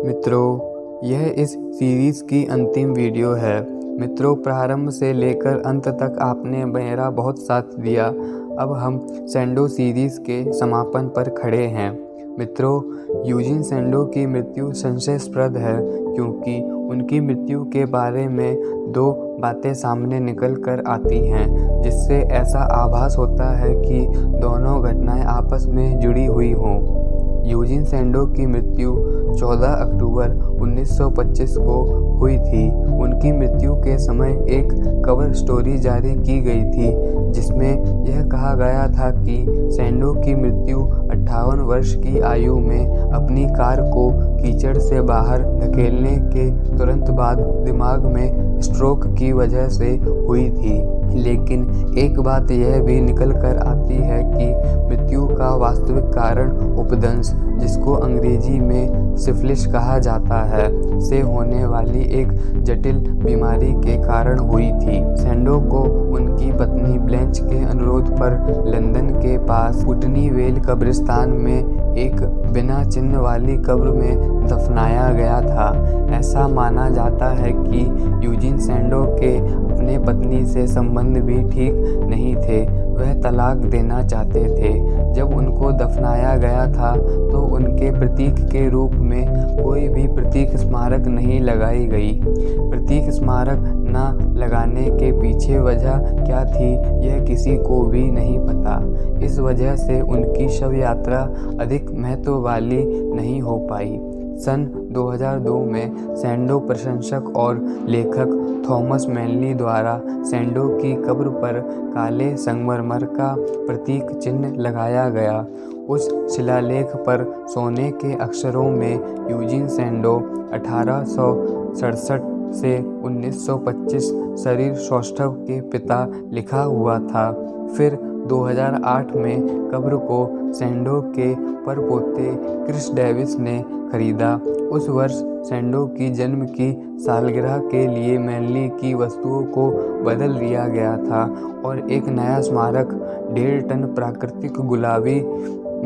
मित्रों, यह इस सीरीज़ की अंतिम वीडियो है। मित्रों, प्रारंभ से लेकर अंत तक आपने मेरा बहुत साथ दिया। अब हम सैंडो सीरीज़ के समापन पर खड़े हैं। मित्रों, यूजीन सैंडो की मृत्यु संशयास्पद है क्योंकि उनकी मृत्यु के बारे में दो बातें सामने निकल कर आती हैं, जिससे ऐसा आभास होता है कि दोनों घटनाएं आपस में जुड़ी हुई हों। यूजीन सैंडो की मृत्यु 14 अक्टूबर 1925 को हुई थी। उनकी मृत्यु के समय एक कवर स्टोरी जारी की गई थी, जिसमें यह कहा गया था कि सैंडो की मृत्यु 58 वर्ष की आयु में अपनी कार को कीचड़ से बाहर धकेलने के तुरंत बाद दिमाग में स्ट्रोक की वजह से हुई थी। लेकिन एक बात यह भी निकल कर आती है कि मृत्यु का वास्तविक कारण उपदंश, जिसको अंग्रेजी में सिफिलिस कहा जाता है, से होने वाली एक जटिल बीमारी के कारण हुई थी। सैंडो को उनकी पत्नी ब्लैंच के अनुरोध पर लंदन के पास पुटनी वेल कब्रिस्तान में एक बिना चिन्ह वाली कब्र में दफनाया गया था। ऐसा माना जाता है कि यूजीन सैंडो के अपने पत्नी से संबंध भी ठीक नहीं थे। वह तलाक देना चाहते थे। जब उनको दफनाया गया था तो उनके प्रतीक के रूप में कोई भी प्रतीक स्मारक नहीं लगाई गई। प्रतीक स्मारक न लगाने के पीछे वजह क्या थी, यह किसी को भी नहीं पता। इस वजह से उनकी शव यात्रा अधिक महत्व वाली नहीं हो पाई। सन 2002 में सैंडो प्रशंसक और लेखक थॉमस मैनली द्वारा सैंडो की कब्र पर काले संगमरमर का प्रतीक चिन्ह लगाया गया। उस शिलालेख पर सोने के अक्षरों में यूजीन सैंडो 1867 से 1925 शरीर सौष्ठव के पिता लिखा हुआ था। फिर 2008 में कब्र को सैंडो के परपोते क्रिस डेविस ने खरीदा। उस वर्ष सैंडो की जन्म की सालगिरह के लिए मैनली की वस्तुओं को बदल दिया गया था और एक नया स्मारक 1.5 टन प्राकृतिक गुलाबी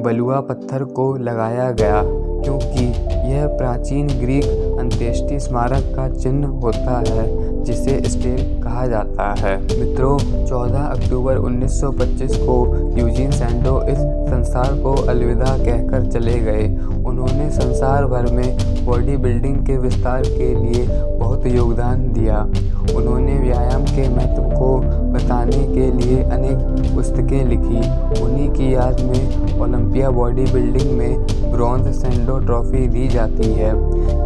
बलुआ पत्थर को लगाया गया, क्योंकि यह प्राचीन ग्रीक अंत्येष्टि स्मारक का चिन्ह होता है, जिसे स्टेल कहा जाता है। मित्रों, 14 अक्टूबर 1925 को यूजीन सैंडो इस संसार को अलविदा कहकर चले गए। उन्होंने संसार भर में बॉडी बिल्डिंग के विस्तार के लिए बहुत योगदान दिया। उन्होंने व्यायाम के महत्व को बताने के लिए अनेक पुस्तकें लिखी। उन्हीं की याद में ओलंपिया बॉडी बिल्डिंग में ब्रॉन्ज सैंडो ट्रॉफी दी जाती है।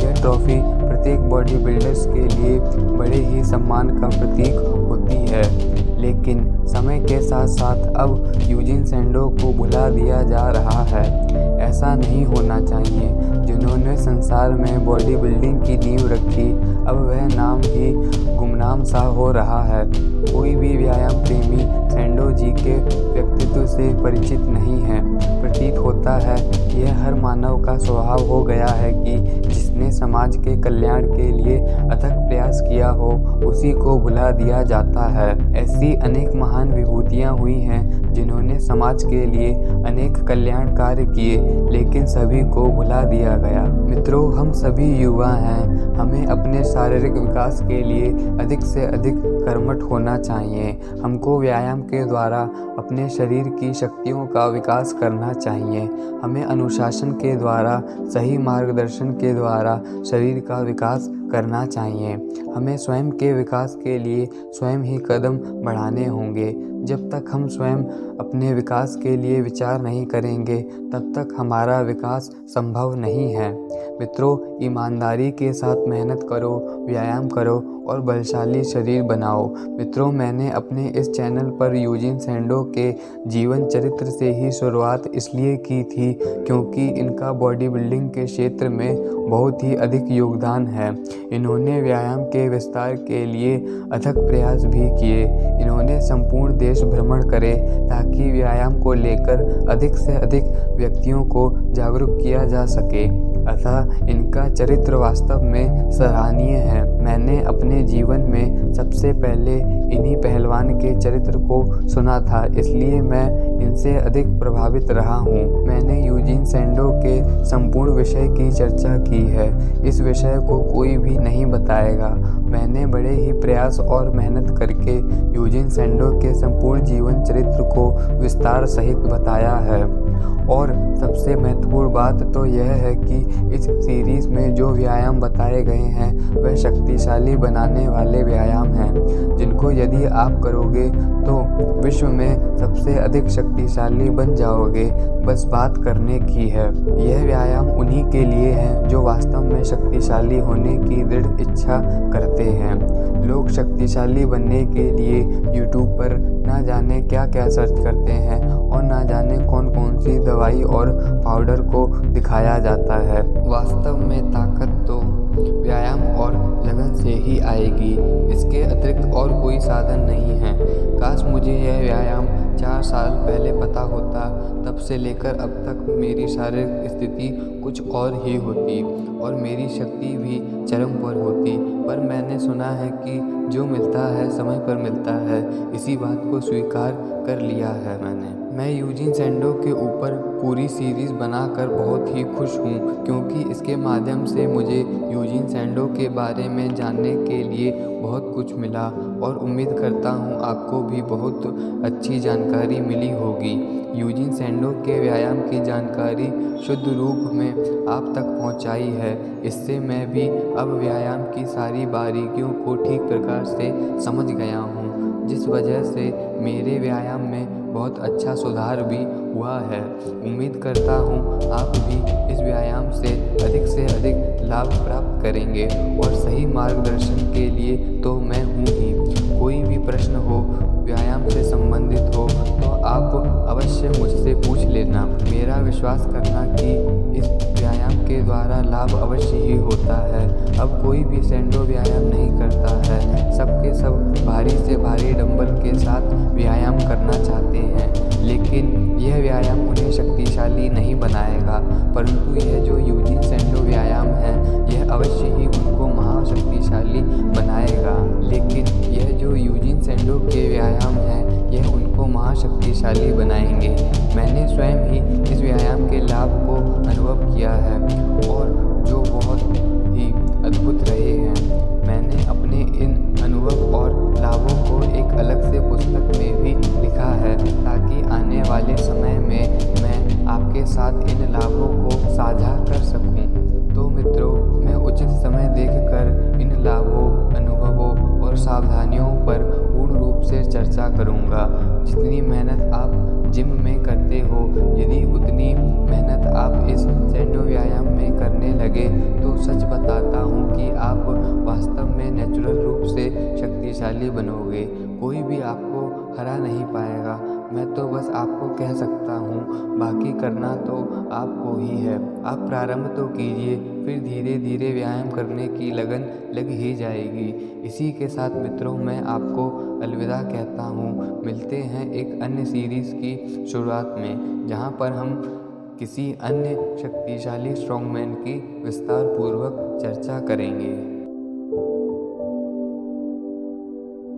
यह ट्रॉफी प्रत्येक बॉडी बिल्डर्स के लिए बड़े ही सम्मान का प्रतीक होती है। लेकिन समय के साथ साथ अब यूजीन सैंडो को भुला दिया जा रहा है। ऐसा नहीं होना चाहिए। जिन्होंने संसार में बॉडी बिल्डिंग की नींव रखी, अब वह नाम ही गुमनाम सा हो रहा है। कोई भी व्यायाम प्रेमी सैंडो जी के व्यक्तित्व से परिचित नहीं है। प्रतीत होता है यह हर मानव का स्वभाव हो गया है कि जिसने समाज के कल्याण के लिए अथक प्रयास किया हो, उसी को भुला दिया जाता है। ऐसी अनेक महान विभूतियाँ हुई हैं जिन्होंने समाज के लिए अनेक कल्याण कार्य किए, लेकिन सभी को भुला दिया गया। मित्रों, हम सभी युवा हैं। हमें अपने शारीरिक विकास के लिए अधिक से अधिक कर्मठ होना चाहिए। हमको व्यायाम के द्वारा अपने शरीर की शक्तियों का विकास करना चाहिए। हमें अनुशासन के द्वारा, सही मार्गदर्शन के द्वारा शरीर का विकास करना चाहिए। हमें स्वयं के विकास के लिए स्वयं ही कदम बढ़ाने होंगे। जब तक हम स्वयं अपने विकास के लिए विचार नहीं करेंगे, तब तक हमारा विकास संभव नहीं है। मित्रों, ईमानदारी के साथ मेहनत करो, व्यायाम करो और बलशाली शरीर बनाओ। मित्रों, मैंने अपने इस चैनल पर यूजीन सैंडो के जीवन चरित्र से ही शुरुआत इसलिए की थी क्योंकि इनका बॉडी बिल्डिंग के क्षेत्र में बहुत ही अधिक योगदान है। इन्होंने व्यायाम के विस्तार के लिए अथक प्रयास भी किए। इन्होंने संपूर्ण देश भ्रमण करे ताकि व्यायाम को लेकर अधिक से अधिक व्यक्तियों को जागरूक किया जा सके। अतः इनका चरित्र वास्तव में सराहनीय है। मैंने अपने जीवन में सबसे पहले इन्हीं पहलवान के चरित्र को सुना था, इसलिए मैं इनसे अधिक प्रभावित रहा हूँ। मैंने यूजीन सैंडो के संपूर्ण विषय की चर्चा की है। इस विषय को कोई भी नहीं बताएगा। मैंने बड़े ही प्रयास और मेहनत करके यूजीन सैंडो के संपूर्ण जीवन चरित्र को विस्तार सहित बताया है। और सबसे महत्वपूर्ण बात तो यह है कि इस सीरीज़ में जो व्यायाम बताए गए हैं वह शक्तिशाली बनाने वाले व्यायाम हैं, जिनको यदि आप करोगे तो विश्व में सबसे अधिक शक्तिशाली बन जाओगे। बस बात करने की है। यह व्यायाम उन्हीं के लिए हैं जो वास्तव में शक्तिशाली होने की दृढ़ इच्छा करते हैं। लोग शक्तिशाली बनने के लिए यूट्यूब पर ना जाने क्या क्या सर्च करते हैं और ना जाने कौन कौन सी दवाई और पाउडर को दिखाया जाता है। वास्तव में ताकत तो व्यायाम और लगन से ही आएगी। इसके अतिरिक्त और कोई साधन नहीं है। काश मुझे यह व्यायाम 4 साल पहले पता होता। तब से लेकर अब तक मेरी शारीरिक स्थिति कुछ और ही होती और मेरी शक्ति भी चरम पर होती। पर मैंने सुना है कि जो मिलता है समय पर मिलता है। इसी बात को स्वीकार कर लिया है मैंने। मैं यूजीन सैंडो के ऊपर पूरी सीरीज़ बनाकर बहुत ही खुश हूँ, क्योंकि इसके माध्यम से मुझे यूजीन सैंडो के बारे में जानने के लिए बहुत कुछ मिला और उम्मीद करता हूँ आपको भी बहुत अच्छी जानकारी मिली होगी। यूजीन सैंडो के व्यायाम की जानकारी शुद्ध रूप में आप तक पहुँचाई है। इससे मैं भी अब व्यायाम की सारी बारीकियों को ठीक प्रकार से समझ गया हूँ, जिस वजह से मेरे व्यायाम में बहुत अच्छा सुधार भी हुआ है। उम्मीद करता हूँ आप भी इस व्यायाम से अधिक लाभ प्राप्त करेंगे और सही मार्गदर्शन के लिए तो मैं हूँ ही। कोई भी प्रश्न हो व्यायाम से संबंधित हो तो आप अवश्य मुझसे पूछ लेना। मेरा विश्वास करना कि इस व्यायाम के द्वारा लाभ अवश्य ही होता है। अब कोई भी सैंडो व्यायाम नहीं करता है। सबके सब भारी से भारी डंबल के साथ व्यायाम करना चाहते हैं, लेकिन यह व्यायाम उन्हें शक्तिशाली नहीं बनाएगा। परंतु यह जो यूजीन सैंडो व्यायाम है यह अवश्य ही उनको महाशक्तिशाली बनाएगा। लेकिन यह जो यूजीन सैंडो के व्यायाम है यह उनको महाशक्तिशाली बनाएंगे। मैंने स्वयं ही इस व्यायाम के लाभ को अनुभव किया है और जो बहुत ही अद्भुत रहे हैं। मैंने अपने इन अनुभव और लाभों को एक अलग से पुस्तक में भी लिखा है, ताकि आने वाले समय में मैं आपके साथ इन लाभों को साझा कर सकूं। तो मित्रों, मैं उचित समय देखकर इन लाभों, अनुभवों और सावधानियों पर पूर्ण रूप से चर्चा करूंगा। जितनी मेहनत आप जिम में करते हो, यदि उतनी मेहनत आप इस सैंडो व्यायाम में करने लगे तो सच बताता हूँ कि आप वास्तव में नेचुरल रूप से शक्तिशाली बनोगे। कोई भी आपको हरा नहीं पाएगा। मैं तो बस आपको कह सकता हूँ, बाकी करना तो आपको ही है। आप प्रारंभ तो कीजिए, फिर धीरे धीरे व्यायाम करने की लगन लग ही जाएगी। इसी के साथ मित्रों, मैं आपको अलविदा कहता हूँ। मिलते हैं एक अन्य सीरीज़ की शुरुआत में, जहाँ पर हम किसी अन्य शक्तिशाली स्ट्रॉन्गमैन की विस्तार पूर्वक चर्चा करेंगे।